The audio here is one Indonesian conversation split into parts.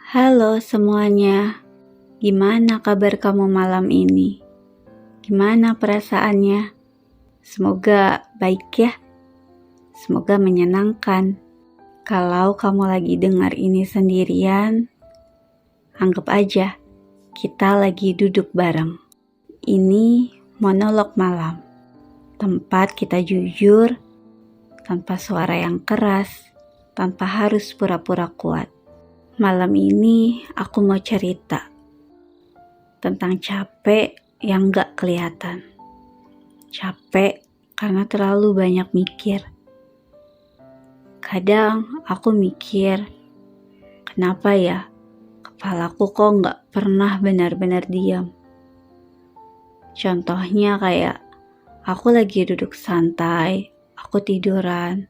Halo semuanya, gimana kabar kamu malam ini? Gimana perasaannya? Semoga baik ya, semoga menyenangkan. Kalau kamu lagi dengar ini sendirian, anggap aja kita lagi duduk bareng. Ini monolog malam, tempat kita jujur, tanpa suara yang keras, tanpa harus pura-pura kuat. Malam ini aku mau cerita tentang capek yang gak kelihatan. Capek karena terlalu banyak mikir. Kadang aku mikir, kenapa ya kepalaku kok gak pernah benar-benar diam. Contohnya kayak aku lagi duduk santai, aku tiduran,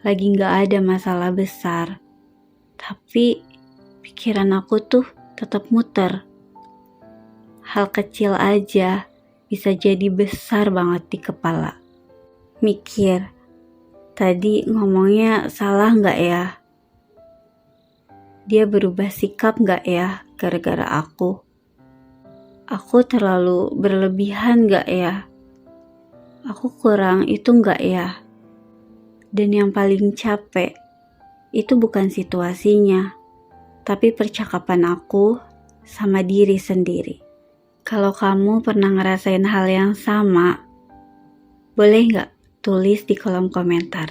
lagi gak ada masalah besar. Tapi pikiran aku tuh tetap muter. Hal kecil aja bisa jadi besar banget di kepala. Mikir, tadi ngomongnya salah gak ya? Dia berubah sikap gak ya gara-gara aku? Aku terlalu berlebihan gak ya? Aku kurang itu gak ya? Dan yang paling capek, itu bukan situasinya, tapi percakapan aku sama diri sendiri. Kalau kamu pernah ngerasain hal yang sama, boleh gak tulis di kolom komentar?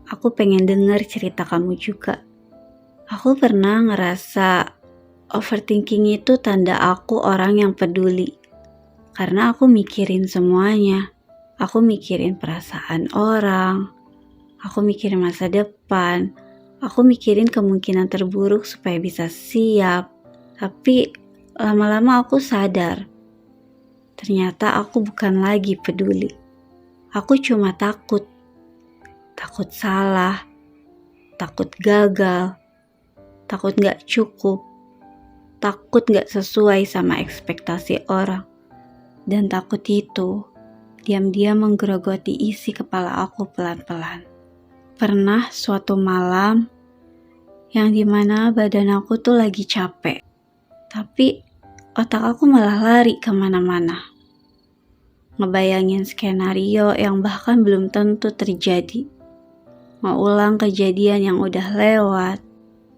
Aku pengen denger cerita kamu juga. Aku pernah ngerasa overthinking itu tanda aku orang yang peduli. Karena aku mikirin semuanya. Aku mikirin perasaan orang. Aku mikirin masa depan. Aku mikirin kemungkinan terburuk supaya bisa siap. Tapi lama-lama aku sadar, ternyata aku bukan lagi peduli. Aku cuma takut. Takut salah, takut gagal, takut gak cukup, takut gak sesuai sama ekspektasi orang. Dan takut itu diam-diam menggerogoti isi kepala aku pelan-pelan. Pernah suatu malam yang dimana badan aku tuh lagi capek, tapi otak aku malah lari kemana-mana. Ngebayangin skenario yang bahkan belum tentu terjadi. Ngulang kejadian yang udah lewat.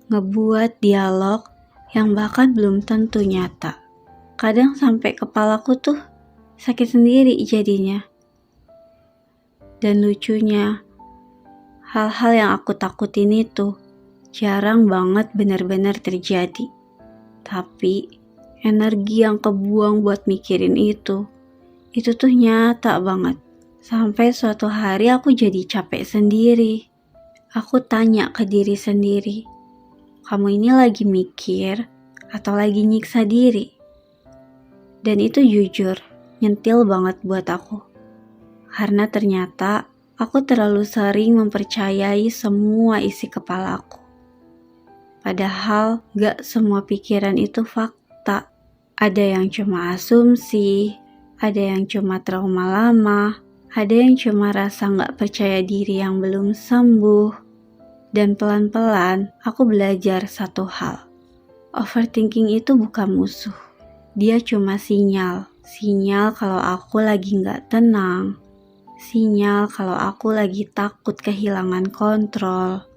Ngebuat dialog yang bahkan belum tentu nyata. Kadang sampai kepalaku tuh sakit sendiri jadinya. Dan lucunya, hal-hal yang aku takutin itu jarang banget benar-benar terjadi. Tapi energi yang kebuang buat mikirin itu tuh nyata banget. Sampai suatu hari aku jadi capek sendiri. Aku tanya ke diri sendiri, kamu ini lagi mikir atau lagi nyiksa diri? Dan itu jujur, nyentil banget buat aku. Karena ternyata aku terlalu sering mempercayai semua isi kepalaku. Padahal gak semua pikiran itu fakta. Ada yang cuma asumsi, ada yang cuma trauma lama, ada yang cuma rasa gak percaya diri yang belum sembuh. Dan pelan-pelan aku belajar satu hal. Overthinking itu bukan musuh. Dia cuma sinyal. Sinyal kalau aku lagi gak tenang. Sinyal kalau aku lagi takut kehilangan kontrol.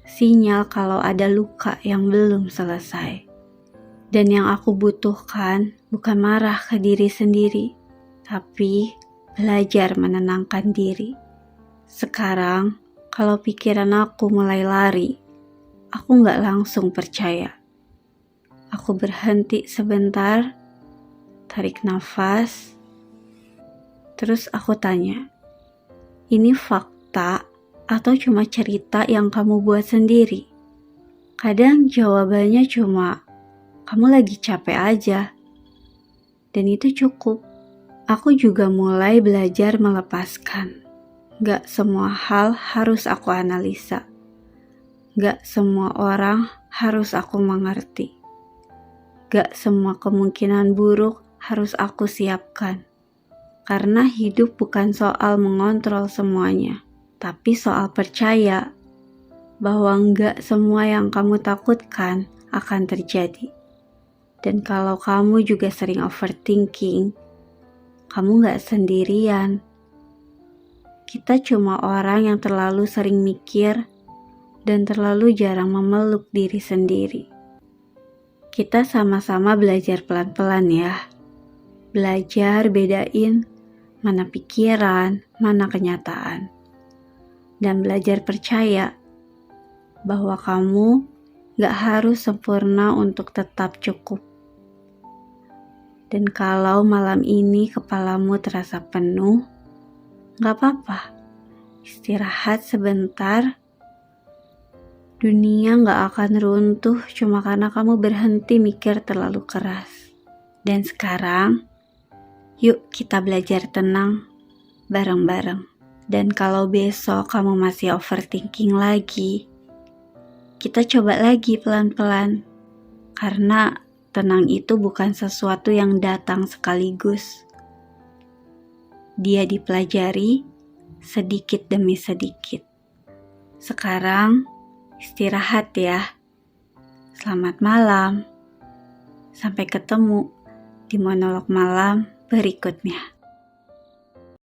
Sinyal kalau ada luka yang belum selesai. Dan yang aku butuhkan bukan marah ke diri sendiri, tapi belajar menenangkan diri. Sekarang, kalau pikiran aku mulai lari, aku gak langsung percaya. Aku berhenti sebentar, tarik nafas, terus aku tanya, ini fakta atau cuma cerita yang kamu buat sendiri? Kadang jawabannya cuma, kamu lagi capek aja. Dan itu cukup. Aku juga mulai belajar melepaskan. Gak semua hal harus aku analisa. Gak semua orang harus aku mengerti. Gak semua kemungkinan buruk harus aku siapkan. Karena hidup bukan soal mengontrol semuanya, tapi soal percaya bahwa gak semua yang kamu takutkan akan terjadi. Dan kalau kamu juga sering overthinking, kamu gak sendirian. Kita cuma orang yang terlalu sering mikir dan terlalu jarang memeluk diri sendiri. Kita sama-sama belajar pelan-pelan ya. Belajar bedain mana pikiran, mana kenyataan. Dan belajar percaya bahwa kamu gak harus sempurna untuk tetap cukup. Dan kalau malam ini kepalamu terasa penuh, gak apa-apa. Istirahat sebentar. Dunia gak akan runtuh cuma karena kamu berhenti mikir terlalu keras. Dan sekarang, yuk kita belajar tenang bareng-bareng. Dan kalau besok kamu masih overthinking lagi, kita coba lagi pelan-pelan. Karena tenang itu bukan sesuatu yang datang sekaligus. Dia dipelajari sedikit demi sedikit. Sekarang, istirahat ya. Selamat malam. Sampai ketemu di monolog malam berikutnya.